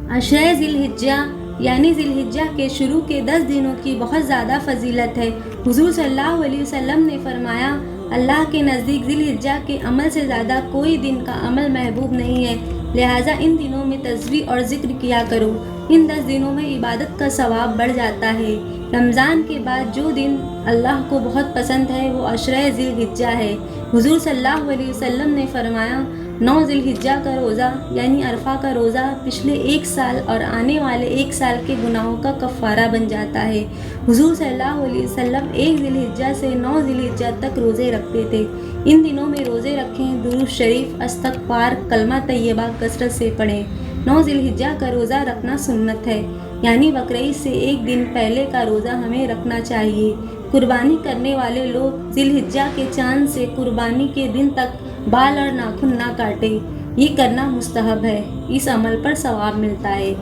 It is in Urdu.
عشرہ ذilhijjah یعنی ذilhijjah کے شروع کے 10 دنوں کی بہت زیادہ فضیلت ہے۔ حضور صلی اللہ علیہ وسلم نے فرمایا، اللہ کے نزدیک ذilhijjah کے عمل سے زیادہ کوئی دن کا عمل محبوب نہیں ہے، لہٰذا ان دنوں میں تسبیح اور ذکر کیا کرو۔ ان 10 دنوں میں عبادت کا ثواب بڑھ جاتا ہے۔ رمضان کے بعد جو دن اللہ کو بہت پسند ہے وہ عشرہ ذilhijjah ہے۔ حضور صلی اللہ علیہ وسلم نے فرمایا، 9 ذilhijjah کا روزہ یعنی عرفہ کا روزہ پچھلے 1 سال اور آنے والے 1 سال کے گناہوں کا کفارہ بن جاتا ہے۔ حضور صلی اللہ علیہ وسلم 1 ذilhijjah سے 9 ذilhijjah تک روزے رکھتے تھے۔ ان دنوں میں روزے رکھیں، درود شریف، استغفار، کلمہ طیبہ کثرت سے پڑھیں۔ 9 ذilhijjah کا روزہ رکھنا سنت ہے، یعنی بقرعید سے 1 دن پہلے کا روزہ ہمیں رکھنا چاہیے۔ قربانی کرنے والے لوگ ذilhijjah کے چاند سے قربانی کے دن تک بال اور ناخن نہ کاٹیں، یہ کرنا مستحب ہے، اس عمل پر ثواب ملتا ہے۔